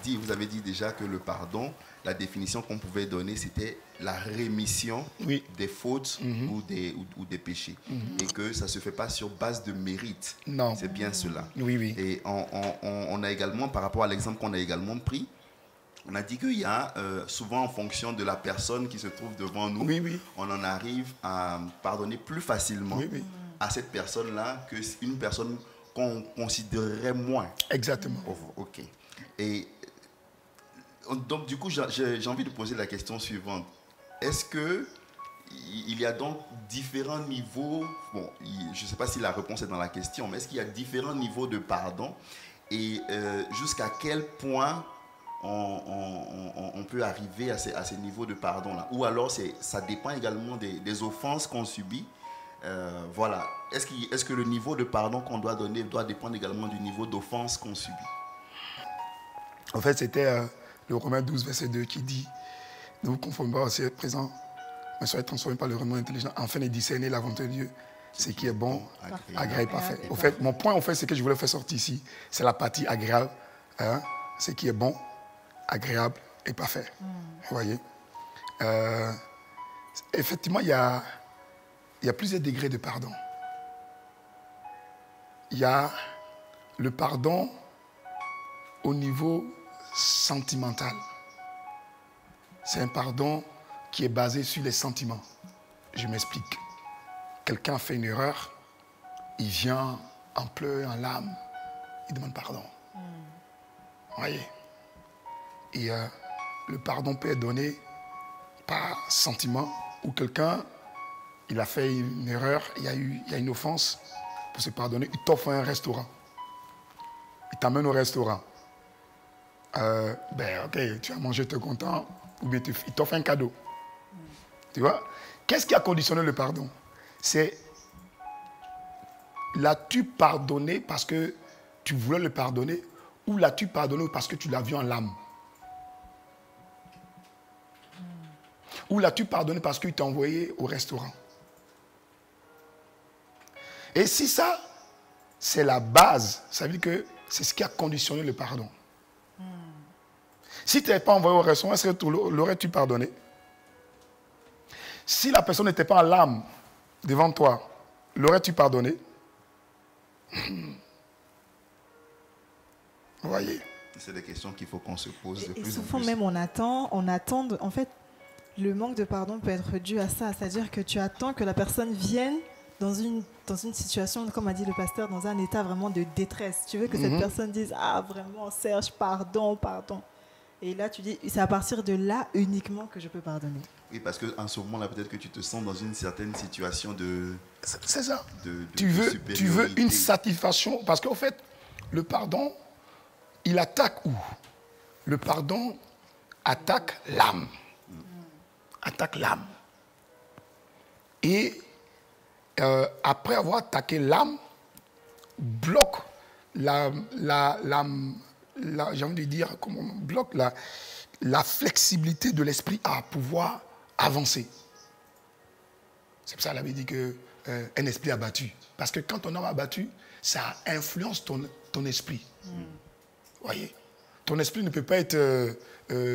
dit, vous avez dit déjà que le pardon, la définition qu'on pouvait donner, c'était la rémission des fautes ou des péchés. Et que ça ne se fait pas sur base de mérite. Non. C'est bien cela. Oui, oui. Et on a également, par rapport à l'exemple qu'on a également pris, on a dit qu'il y a souvent en fonction de la personne qui se trouve devant nous, on en arrive à pardonner plus facilement à cette personne-là qu'une personne qu'on considérerait moins. Exactement. Ok. Et donc, du coup, j'ai envie de poser la question suivante. Est-ce qu'il y a donc différents niveaux, bon, je ne sais pas si la réponse est dans la question, mais est-ce qu'il y a différents niveaux de pardon et jusqu'à quel point on peut arriver à ces niveaux de pardon-là? Ou alors, ça dépend également des offenses qu'on subit. Voilà. Est-ce que le niveau de pardon qu'on doit donner doit dépendre également du niveau d'offense qu'on subit? En fait, c'était le Romains 12, verset 2 qui dit « Ne vous conformez pas au siècle présent, mais soyez transformés par le renouvellement intelligent, afin de discerner la volonté de Dieu, ce qui est bon, agréable et parfait. » Au fait, mon point, c'est que je voulais faire sortir ici, c'est la partie agréable, hein, ce qui est bon, agréable et parfait. Vous voyez? Effectivement, il y a plusieurs degrés de pardon. Il y a le pardon au niveau sentimental. C'est un pardon qui est basé sur les sentiments. Je m'explique. Quelqu'un fait une erreur, il vient en pleurs, en larmes, il demande pardon. Vous voyez? Et le pardon peut être donné par sentiment, ou quelqu'un, il a fait une erreur, il y a une offense, pour se pardonner, il t'offre un restaurant. Il t'amène au restaurant. Ok, tu as mangé, tu es content, ou bien il t'offre un cadeau. Tu vois? Qu'est-ce qui a conditionné le pardon? C'est, l'as-tu pardonné parce que tu voulais le pardonner, ou l'as-tu pardonné parce que tu l'as vu en l'âme? Ou l'as-tu pardonné parce qu'il t'a envoyé au restaurant? Et si ça, c'est la base, ça veut dire que c'est ce qui a conditionné le pardon. Si tu n'avais pas envoyé au restaurant, est-ce que l'aurais-tu pardonné? Si la personne n'était pas en larmes devant toi, l'aurais-tu pardonné? Vous voyez? C'est des questions qu'il faut qu'on se pose de plus en plus. Souvent même on attend, en fait, le manque de pardon peut être dû à ça, c'est-à-dire que tu attends que la personne vienne dans une situation, comme a dit le pasteur, dans un état vraiment de détresse. Tu veux que cette personne dise « Ah, vraiment, Serge, pardon, pardon ». Et là, tu dis « C'est à partir de là uniquement que je peux pardonner ». Oui, parce qu'en ce moment-là, peut-être que tu te sens dans une certaine situation de... C'est ça. Tu veux une satisfaction. Parce qu'en fait, le pardon, il attaque où? Le pardon attaque l'âme. Attaque l'âme. Et après avoir attaqué l'âme, bloque j'ai envie de dire, comment on bloque la flexibilité de l'esprit à pouvoir avancer. C'est pour ça qu'elle avait dit qu'un esprit abattu. Parce que quand ton âme est abattu, ça influence ton esprit. Vous voyez? Ton esprit ne peut pas être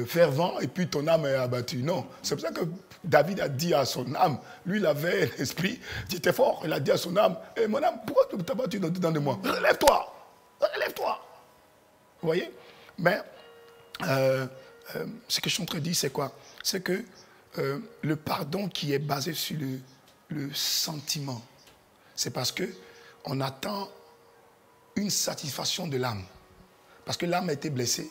fervent et puis ton âme est abattue. Non. C'est pour ça que David a dit à son âme, lui il avait l'esprit, il était fort, il a dit à son âme, hey, mon âme, pourquoi tu t'es abattu dedans de moi? Relève-toi. Relève-toi. Vous voyez? Mais ce que je suis en train de dire, c'est quoi? C'est que le pardon qui est basé sur le sentiment, c'est parce qu'on attend une satisfaction de l'âme. Parce que l'âme a été blessée.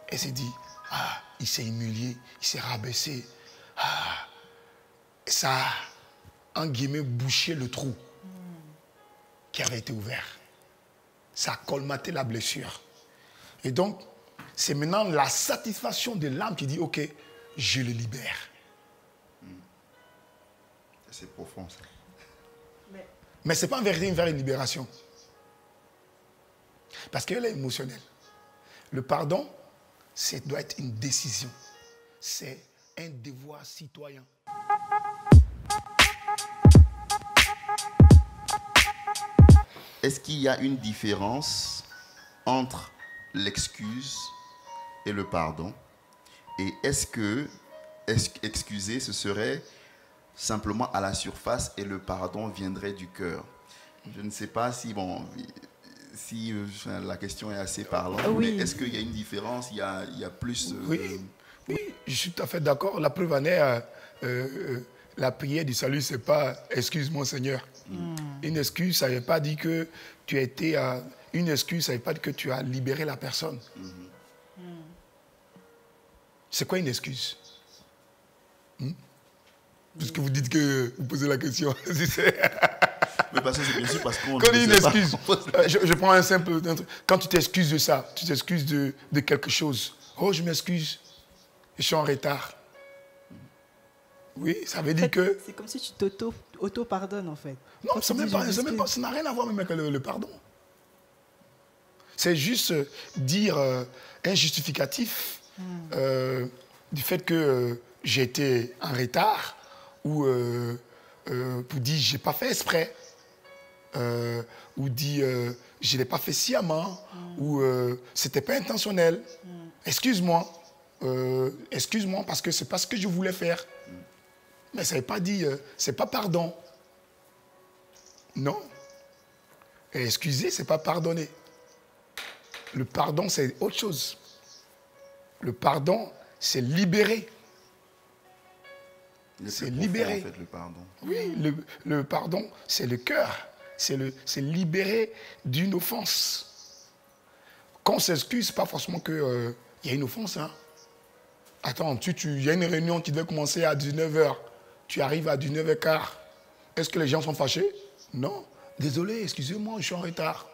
Elle s'est dit, ah, il s'est humilié, il s'est rabaissé. Ah, ça a, en guillemets, bouché le trou qui avait été ouvert. Ça a colmaté la blessure. Et donc, c'est maintenant la satisfaction de l'âme qui dit, ok, je le libère. C'est profond, ça. Mais ce n'est pas en vérité une vraie libération. Parce qu'elle est émotionnelle. Le pardon, doit être une décision. C'est un devoir citoyen. Est-ce qu'il y a une différence entre l'excuse et le pardon? Et est-ce que excuser, ce serait simplement à la surface et le pardon viendrait du cœur? Je ne sais pas si, la question est assez parlante, Oui. mais est-ce qu'il y a une différence, il y a plus... Oui, oui, je suis tout à fait d'accord. La preuve en est, la prière du salut, ce n'est pas « excuse-moi Seigneur ». Une excuse, ça ne veut pas dire que tu as été... une excuse, ça ne veut pas dire que tu as libéré la personne. C'est quoi une excuse? Puisque vous dites que vous posez la question. Mais parce que c'est bien sûr parce qu'on... Quand il y a une excuse, je prends un simple... Quand tu t'excuses de ça, tu t'excuses de quelque chose. Oh, je m'excuse, je suis en retard. Oui, ça veut dire que... C'est comme si tu t'auto-pardonnes, en fait. Non, ça n'a rien à voir même avec le pardon. C'est juste dire un justificatif du fait que j'ai été en retard ou pour dire je n'ai pas fait exprès ou dire je ne l'ai pas fait sciemment ou c'était pas intentionnel. Excuse-moi parce que c'est pas ce que je voulais faire. Mais ça ne veut pas dire, c'est pas pardon. Non. Et excuser, c'est pas pardonner. Le pardon, c'est autre chose. Le pardon, c'est libérer. C'est libérer. En fait, le pardon. Oui, le pardon, c'est le cœur. C'est libérer d'une offense. Quand on s'excuse, ce n'est pas forcément qu'il y a une offense. Hein. Attends, il y a une réunion qui devait commencer à 19h. Tu arrives à 19h15. Est-ce que les gens sont fâchés? Non. Désolé, excusez-moi, je suis en retard.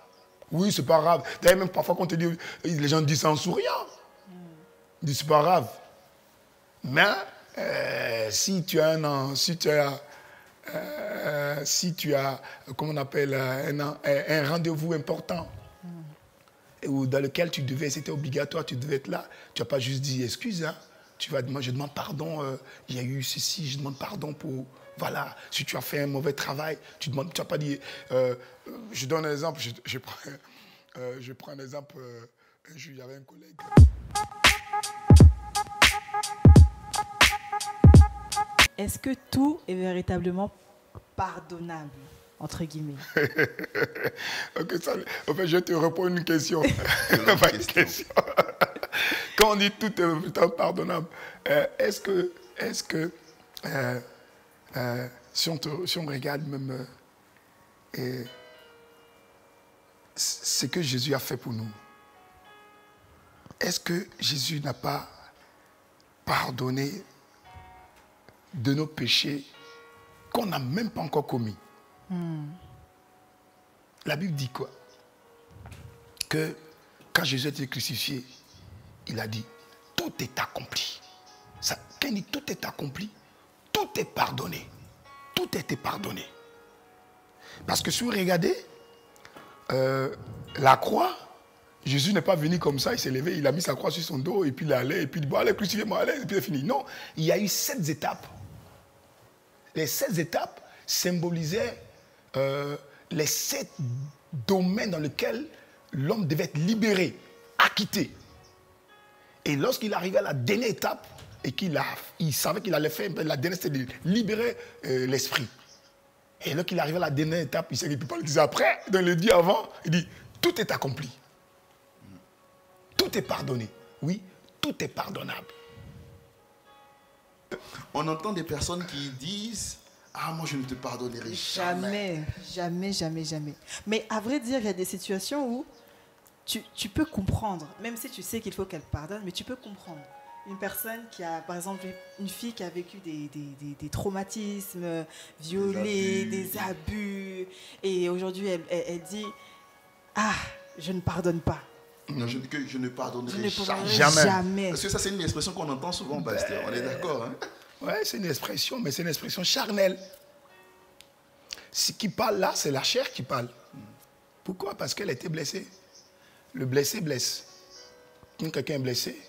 Oui, c'est pas grave. D'ailleurs, même parfois, quand on te dit, les gens disent ça en souriant. Ils disent, c'est pas grave. Mais si tu as comment on appelle, un rendez-vous important, ou dans lequel c'était obligatoire, tu devais être là, tu n'as pas juste dit excuse, hein. Tu vas demander, je demande pardon, il y a eu ceci, je demande pardon pour... Voilà, si tu as fait un mauvais travail, tu n'as pas dit... je donne un exemple, je prends un exemple, un jour, il y avait un collègue... Est-ce que tout est véritablement pardonnable, entre guillemets? Ok, en fait, je te réponds une question. Quand on dit tout est pardonnable, est-ce que si on regarde même ce que Jésus a fait pour nous, est-ce que Jésus n'a pas pardonné de nos péchés qu'on n'a même pas encore commis? La Bible dit quoi? Que quand Jésus a été crucifié, il a dit, tout est accompli. Quand il dit tout est accompli, tout est pardonné. Tout a été pardonné. Parce que si vous regardez, la croix, Jésus n'est pas venu comme ça, il s'est levé, il a mis sa croix sur son dos, et puis il allait, et puis il dit, bon, allez, crucifiez-moi, allez, et puis il est fini. Non, il y a eu 7 étapes. Les 7 étapes symbolisaient les 7 domaines dans lesquels l'homme devait être libéré, acquitté. Et lorsqu'il arrivait à la dernière étape, et il savait qu'il allait faire, la dernière, c'était de libérer l'esprit. Et lorsqu'il arrivait à la dernière étape, il ne peut pas le dire après, dans le dit avant, il dit, tout est accompli. Tout est pardonné. Oui, tout est pardonnable. On entend des personnes qui disent, ah, moi je ne te pardonnerai jamais. Jamais. Mais à vrai dire, il y a des situations où tu peux comprendre, même si tu sais qu'il faut qu'elle pardonne, mais tu peux comprendre. Une personne qui a, par exemple, une fille qui a vécu des traumatismes, violés, des abus, et aujourd'hui elle dit, ah, je ne pardonne pas. Non, je ne pardonnerai jamais. Parce que ça, c'est une expression qu'on entend souvent, pasteur. On est d'accord, hein? Oui, c'est une expression, mais c'est une expression charnelle. Ce qui parle là, c'est la chair qui parle. Pourquoi? Parce qu'elle a été blessée. Le blessé blesse. Quand quelqu'un est blessé,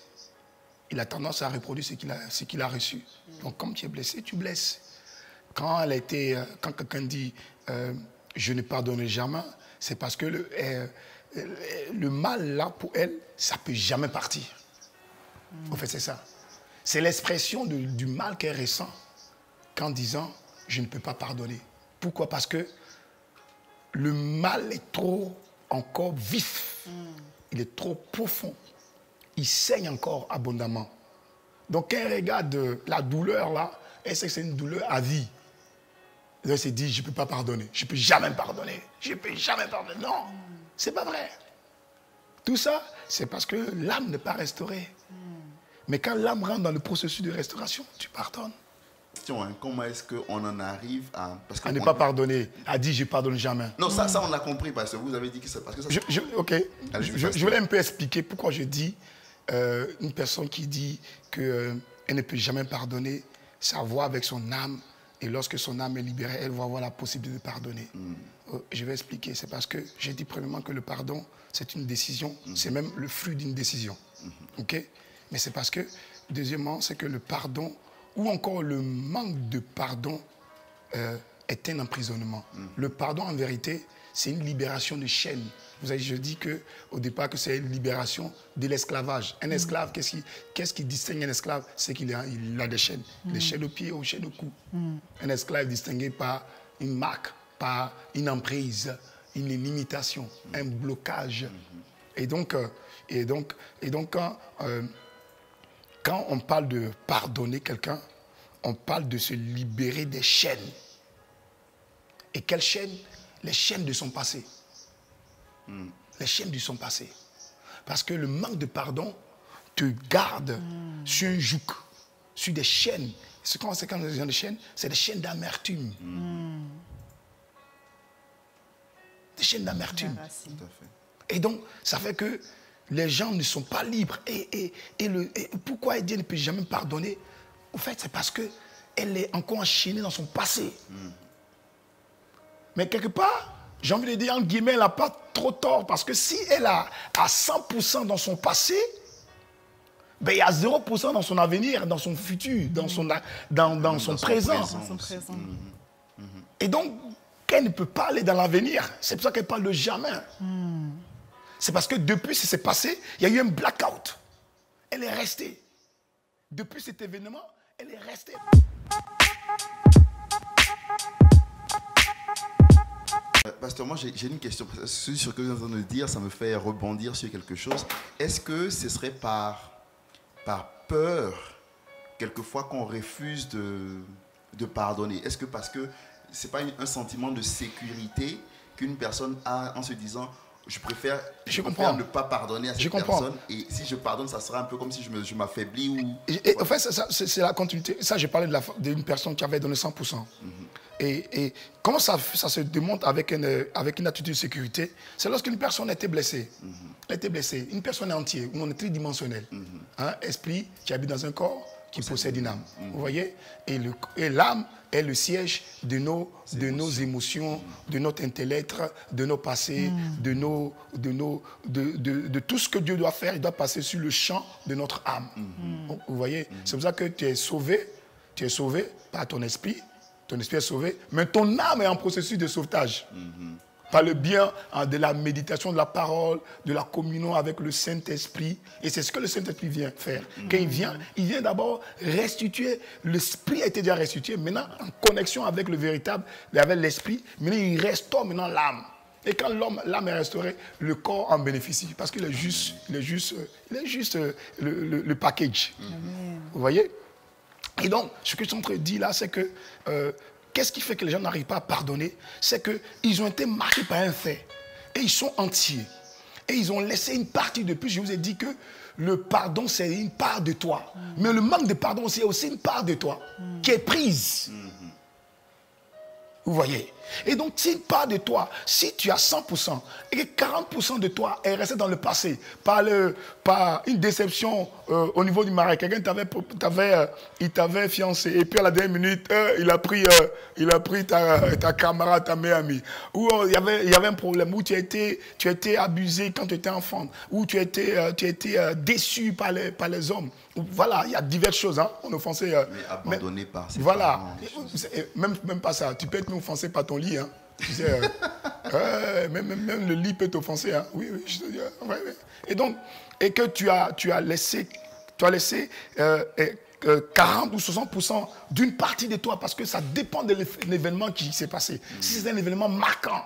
il a tendance à reproduire ce qu'il a reçu. Donc, comme tu es blessé, tu blesses. Quand quelqu'un dit je ne pardonnerai jamais, c'est parce que le mal, là, pour elle, ça ne peut jamais partir. En fait, c'est ça. C'est l'expression du mal qu'elle ressent qu'en disant « je ne peux pas pardonner ». Pourquoi? Parce que le mal est trop encore vif. Il est trop profond. Il saigne encore abondamment. Donc, quand elle regarde la douleur là, elle sait que c'est une douleur à vie. Elle se dit, je ne peux pas pardonner. Je ne peux jamais pardonner. Je ne peux jamais pardonner. Non, ce n'est pas vrai. Tout ça, c'est parce que l'âme n'est pas restaurée. Mais quand l'âme rentre dans le processus de restauration, tu pardonnes. Comment est-ce qu'on en arrive à... Parce que à ne pas pardonner, à dire je ne pardonne jamais. Non, ça on a compris, parce que vous avez dit que c'est parce que ça... Ok, je voulais un peu expliquer pourquoi je dis une personne qui dit qu'elle ne peut jamais pardonner, ça voit avec son âme, et lorsque son âme est libérée, elle va avoir la possibilité de pardonner. Je vais expliquer, c'est parce que j'ai dit premièrement que le pardon, c'est une décision, c'est même le fruit d'une décision. Ok? Mais c'est parce que, deuxièmement, c'est que le pardon, ou encore le manque de pardon, est un emprisonnement. Le pardon, en vérité, c'est une libération de chaînes. Vous avez, je dis qu'au départ, que c'est une libération de l'esclavage. Un esclave, qu'est-ce qui distingue un esclave? C'est qu'il a des chaînes. Des chaînes aux pieds ou chaînes au cou. Un esclave est distingué par une marque, par une emprise, une limitation, un blocage. Et donc quand on parle de pardonner quelqu'un, on parle de se libérer des chaînes. Et quelles chaînes? Les chaînes de son passé. Les chaînes de son passé. Parce que le manque de pardon te garde sur un joug, sur des chaînes. C'est quand on dit des chaînes, c'est des chaînes d'amertume. Des chaînes d'amertume. Et donc, ça fait que les gens ne sont pas libres. Et pourquoi Dieu ne peut jamais pardonner? En fait, c'est parce qu'elle est encore enchaînée dans son passé. Mais quelque part, j'ai envie de dire, entre guillemets, elle n'a pas trop tort. Parce que si elle a à 100% dans son passé, ben, il y a 0% dans son avenir, dans son futur, dans son présent. Et donc, qu'elle ne peut pas aller dans l'avenir. C'est pour ça qu'elle parle de jamais. C'est parce que depuis ce qui s'est passé, il y a eu un blackout. Elle est restée. Depuis cet événement, elle est restée. Pasteur, moi j'ai une question. Ce sur ce que vous êtes en train de dire, ça me fait rebondir sur quelque chose. Est-ce que ce serait par peur, quelquefois, qu'on refuse de pardonner? Est-ce que parce que ce n'est pas un sentiment de sécurité qu'une personne a en se disant je préfère ne pas pardonner à cette personne, et si je pardonne, ça sera un peu comme si je m'affaiblis ou... En fait, c'est la continuité. Ça, j'ai parlé d'une personne qui avait donné 100%. Et comment ça se démontre avec une attitude de sécurité? C'est lorsqu'une personne était blessée. Elle était blessée. Une personne entière, où on est tridimensionnel. Un esprit qui habite dans un corps qui possède une âme. Vous voyez? Et l'âme est le siège de nos émotions, de notre intellect, de nos passés, de tout ce que Dieu doit faire. Il doit passer sur le champ de notre âme. Vous voyez? C'est pour ça que tu es sauvé par ton esprit. Ton esprit est sauvé, mais ton âme est en processus de sauvetage. Par le bien de la méditation, de la parole, de la communion avec le Saint-Esprit. Et c'est ce que le Saint-Esprit vient faire. Quand il vient d'abord restituer. L'esprit a été déjà restitué. Maintenant, en connexion avec le véritable, avec l'esprit, maintenant il restaure maintenant l'âme. Et quand l'âme est restaurée, le corps en bénéficie. Parce qu'il est juste le package. Vous voyez? Et donc, ce que je suis en train de dire là, c'est que qu'est-ce qui fait que les gens n'arrivent pas à pardonner? C'est qu'ils ont été marqués par un fait. Et ils sont entiers. Et ils ont laissé une partie de plus. Je vous ai dit que le pardon, c'est une part de toi. Mais le manque de pardon, c'est aussi une part de toi qui est prise. Vous voyez? Et donc, si une part de toi, si tu as 100% et que 40% de toi est resté dans le passé par une déception au niveau du mariage, quelqu'un il t'avait fiancé et puis à la dernière minute, il a pris ta camarade, ta meilleure amie. Ou il y avait un problème, où tu as été abusé quand tu étais enfant, ou tu as été déçu par les hommes. Voilà, il y a diverses choses. Hein. On offensait. Mais abandonné par ses voilà. parents. Même pas ça. Tu peux être offensé par ton lit. Hein. Tu sais, même le lit peut t'offenser. Hein. Oui, je te dis. Ouais. Et donc, et que tu as laissé tu as laissé 40 ou 60% d'une partie de toi parce que ça dépend de l'événement qui s'est passé. Si c'est un événement marquant,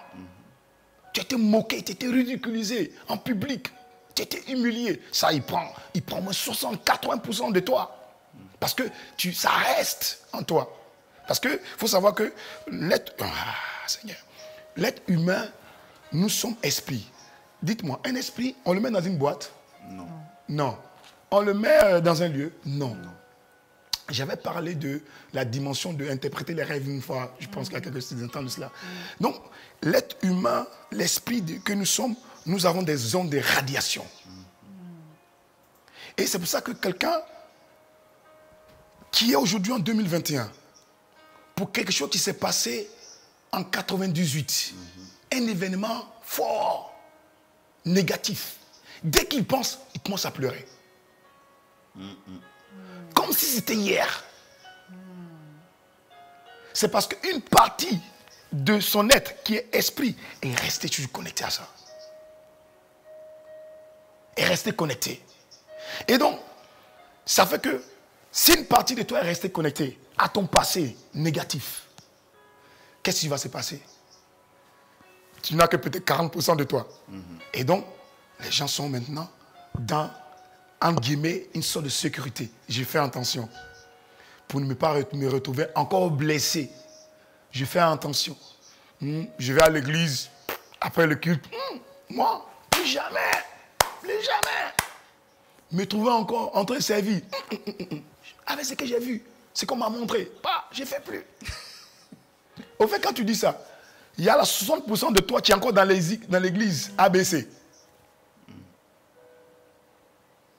tu as été moqué, tu as été ridiculisé en public, tu as été humilié, ça il prend au moins 60-80% de toi. Parce que ça reste en toi. Parce qu'il faut savoir que l'être humain, nous sommes esprits. Dites-moi, un esprit, on le met dans une boîte? Non. Non. On le met dans un lieu? Non. J'avais parlé de la dimension d'interpréter les rêves une fois, je pense qu'il y a quelques instants de cela. Donc, l'être humain, l'esprit que nous sommes, nous avons des ondes de radiation. Et c'est pour ça que quelqu'un qui est aujourd'hui en 2021, pour quelque chose qui s'est passé en 98, un événement fort, négatif, dès qu'il pense, il commence à pleurer. Comme si c'était hier. C'est parce qu'une partie de son être, qui est esprit, est restée toujours connectée à ça. Est restée connectée. Et donc, ça fait que si une partie de toi est restée connectée à ton passé négatif, qu'est-ce qui va se passer? Tu n'as que peut-être 40% de toi. Et donc, les gens sont maintenant dans, entre guillemets, une sorte de sécurité. J'ai fait attention. Pour ne pas me retrouver encore blessé. Je fais attention. Je vais à l'église, après le culte. Moi, plus jamais. Plus jamais. Me trouver encore en train de servir. Avec ce que j'ai vu, ce qu'on m'a montré. Je ne fais plus. Au fait, quand tu dis ça, il y a la 60% de toi qui est encore dans l'église ABC.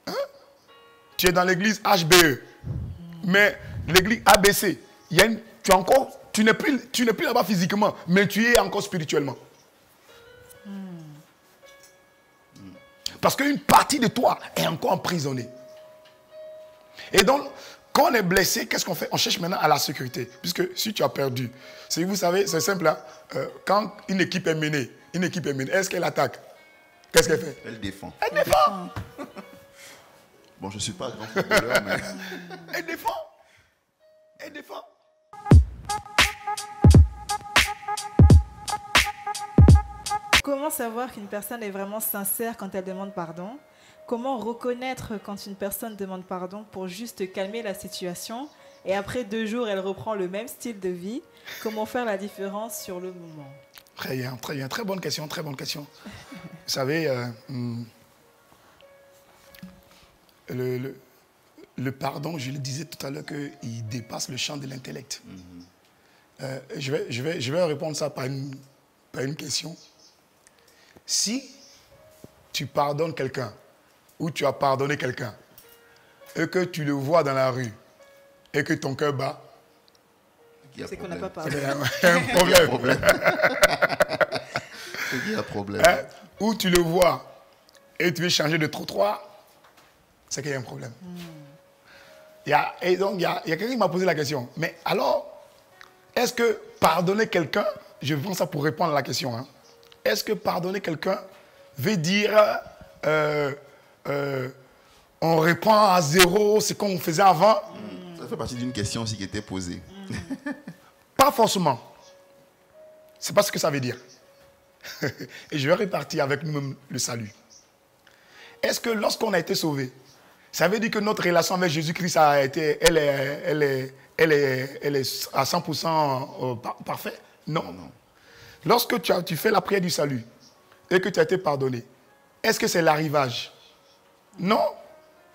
Hein? Tu es dans l'église HBE. Mais l'église ABC, tu n'es plus là-bas physiquement, mais tu y es encore spirituellement. Parce qu'une partie de toi est encore emprisonnée. Et donc, quand on est blessé, qu'est-ce qu'on fait? On cherche maintenant à la sécurité. Puisque si tu as perdu, vous savez, c'est simple. Hein? Quand une équipe est menée, est-ce qu'elle attaque? Qu'est-ce qu'elle fait? Elle défend. Elle défend. Bon, je ne suis pas grand footballeur, mais... Elle défend. Elle défend. Comment savoir qu'une personne est vraiment sincère quand elle demande pardon? Comment reconnaître quand une personne demande pardon pour juste calmer la situation et après 2 jours, elle reprend le même style de vie? Comment faire la différence sur le moment? Très bien, très bien. Très bonne question, très bonne question. Vous savez, le pardon, je le disais tout à l'heure, qu'il dépasse le champ de l'intellect. Je vais répondre ça par une question. Si tu pardonnes quelqu'un, ou tu as pardonné quelqu'un, et que tu le vois dans la rue, et que ton cœur bat, c'est qu'on n'a pas pardonné. Il y a un problème. Il y a un problème. Hein? Ou tu le vois, et tu veux changer de trottoir, c'est qu'il y a un problème. Et donc, il y a quelqu'un qui m'a posé la question. Mais alors, est-ce que pardonner quelqu'un, je prends ça pour répondre à la question, hein, est-ce que pardonner quelqu'un veut dire on reprend à zéro ce qu'on faisait avant? Ça fait partie d'une question aussi qui était posée. Pas forcément. C'est pas ce que ça veut dire. Et je vais repartir avec nous-mêmes le salut. Est-ce que lorsqu'on a été sauvé, ça veut dire que notre relation avec Jésus-Christ elle est à 100% parfaite? Non. Lorsque tu fais la prière du salut et que tu as été pardonné, est-ce que c'est l'arrivage? Non.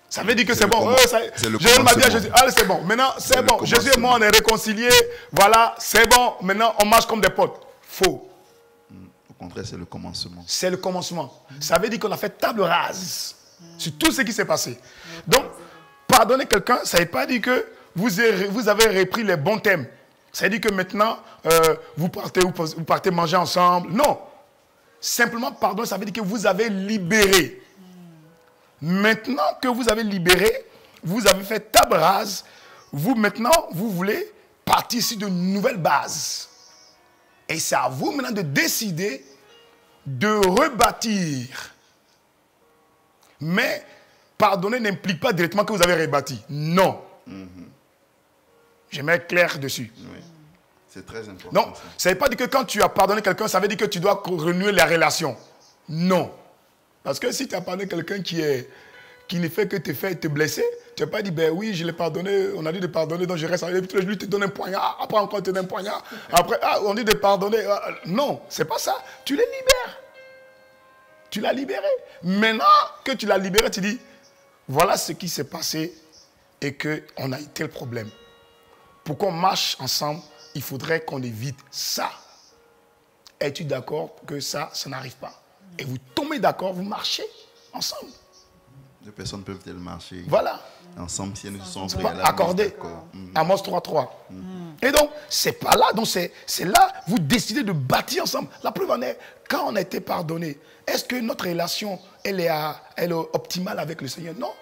Ça veut dire que c'est bon. Jésus m'a dit à Jésus, allez, c'est bon. Maintenant, c'est bon. Jésus et moi, on est réconciliés. Voilà, c'est bon. Maintenant, on marche comme des potes. Faux. Au contraire, c'est le commencement. C'est le commencement. Ça veut dire qu'on a fait table rase sur tout ce qui s'est passé. Donc, pardonner quelqu'un, ça ne veut pas dire que vous avez repris les bons thèmes. Ça veut dire que maintenant, vous partez manger ensemble. Non. Simplement, pardon, ça veut dire que vous avez libéré. Maintenant que vous avez libéré, vous avez fait table rase. Maintenant, vous voulez partir sur de nouvelles bases. Et c'est à vous maintenant de décider de rebâtir. Mais pardonner n'implique pas directement que vous avez rebâti. Non. Je mets clair dessus. Oui. C'est très important. Non, ça ne veut pas dire que quand tu as pardonné quelqu'un, ça veut dire que tu dois renouer la relation. Non. Parce que si tu as pardonné quelqu'un qui ne fait que te blesser, tu n'as pas dit, ben oui, je l'ai pardonné, on a dit de pardonner, donc je reste avec lui, je lui te donne un poignard, après encore te donne un poignard, après, on dit de pardonner. Non, c'est pas ça. Tu les libères. Tu l'as libéré. Maintenant que tu l'as libéré, tu dis, voilà ce qui s'est passé et qu'on a eu tel problème. Pour qu'on marche ensemble, il faudrait qu'on évite ça. Es-tu d'accord que ça n'arrive pas? Et vous tombez d'accord, vous marchez ensemble. Deux personnes peuvent-elles marcher ensemble si elles ne se sont accordées. Amos 3.3. Et donc, c'est pas là. Donc, c'est là, vous décidez de bâtir ensemble. La preuve en est, quand on a été pardonné, est-ce que notre relation, elle est optimale avec le Seigneur? Non.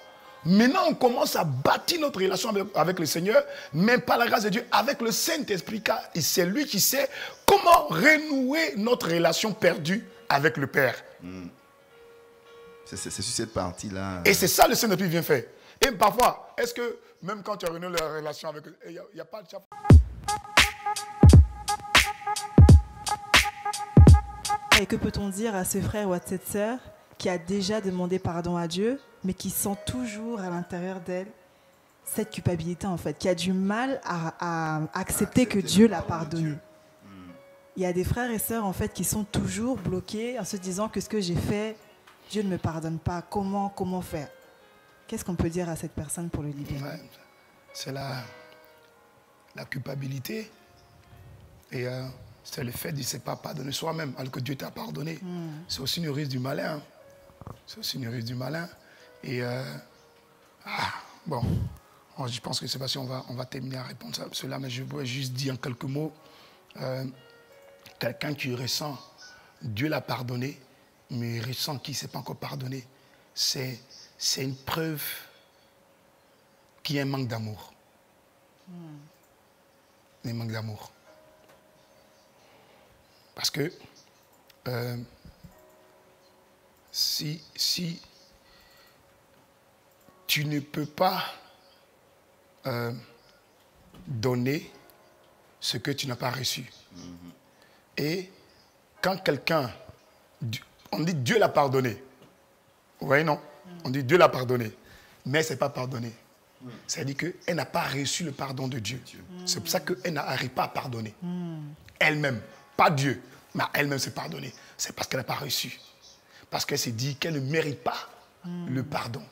Maintenant, on commence à bâtir notre relation avec le Seigneur, mais par la grâce de Dieu, avec le Saint-Esprit, car c'est lui qui sait comment renouer notre relation perdue avec le Père. C'est sur cette partie-là. Et c'est ça le Saint-Esprit vient faire. Et parfois, est-ce que même quand tu as renoué la relation avec il n'y a pas de chapeau? Et que peut-on dire à ce frère ou à cette sœur qui a déjà demandé pardon à Dieu, mais qui sent toujours à l'intérieur d'elle cette culpabilité, en fait, qui a du mal à accepter que Dieu l'a pardonné. Il y a des frères et sœurs, en fait, qui sont toujours bloqués en se disant que ce que j'ai fait, Dieu ne me pardonne pas. Comment faire? Qu'est-ce qu'on peut dire à cette personne pour le libérer? C'est la culpabilité. Et c'est le fait de ne se pas pardonner soi-même, alors que Dieu t'a pardonné. C'est aussi une ruse du malin. C'est aussi une ruse du malin. Et bon, je pense que c'est parce qu'on va terminer à répondre à cela, mais je voudrais juste dire en quelques mots. Quelqu'un qui ressent, Dieu l'a pardonné, mais il ressent qu'il ne s'est pas encore pardonné. C'est une preuve qu'il y a un manque d'amour. Un manque d'amour. Parce que si tu ne peux pas donner ce que tu n'as pas reçu. Et quand quelqu'un, on dit Dieu l'a pardonné. Vous voyez, non? On dit Dieu l'a pardonné, mais ce n'est pas pardonné. C'est-à-dire qu'elle n'a pas reçu le pardon de Dieu. C'est pour ça qu'elle n'arrive pas à pardonner. Elle-même, pas Dieu, mais elle-même s'est pardonnée. C'est parce qu'elle n'a pas reçu. Parce qu'elle s'est dit qu'elle ne mérite pas le pardon.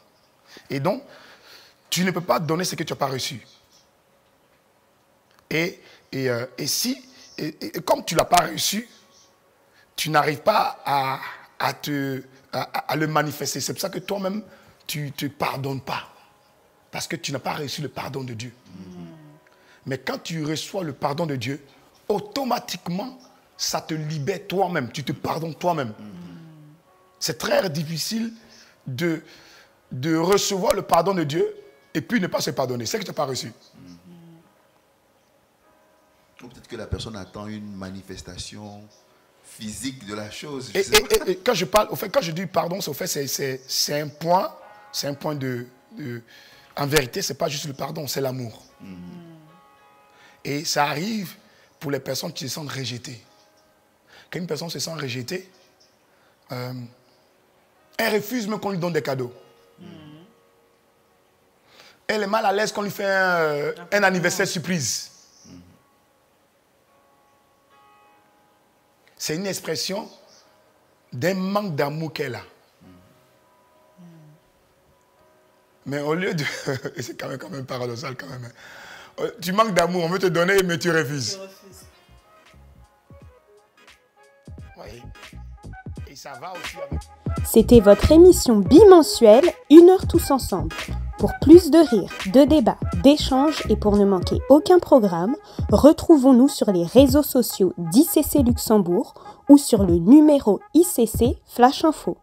Et donc, tu ne peux pas donner ce que tu n'as pas reçu. Et comme tu ne l'as pas reçu, tu n'arrives pas à le manifester. C'est pour ça que toi-même, tu ne te pardonnes pas. Parce que tu n'as pas reçu le pardon de Dieu. Mais quand tu reçois le pardon de Dieu, automatiquement, ça te libère toi-même. Tu te pardonnes toi-même. C'est très difficile de recevoir le pardon de Dieu et puis ne pas se pardonner. C'est que tu n'as pas reçu. Ou peut-être que la personne attend une manifestation physique de la chose. Et quand je parle, au fait, quand je dis pardon, c'est un point, en vérité, ce n'est pas juste le pardon, c'est l'amour. Et ça arrive pour les personnes qui se sentent rejetées. Quand une personne se sent rejetée, elle refuse même qu'on lui donne des cadeaux. Elle est mal à l'aise qu'on lui fait un anniversaire surprise. C'est une expression d'un manque d'amour qu'elle a. Mais au lieu de... c'est quand même paradoxal quand même. Tu manques d'amour, on veut te donner, mais tu refuses. Oui. Et ça va aussi avec... C'était votre émission bimensuelle, 1 heure tous ensemble. Pour plus de rire, de débats, d'échanges et pour ne manquer aucun programme, retrouvons-nous sur les réseaux sociaux d'ICC Luxembourg ou sur le numéro ICC Flash Info.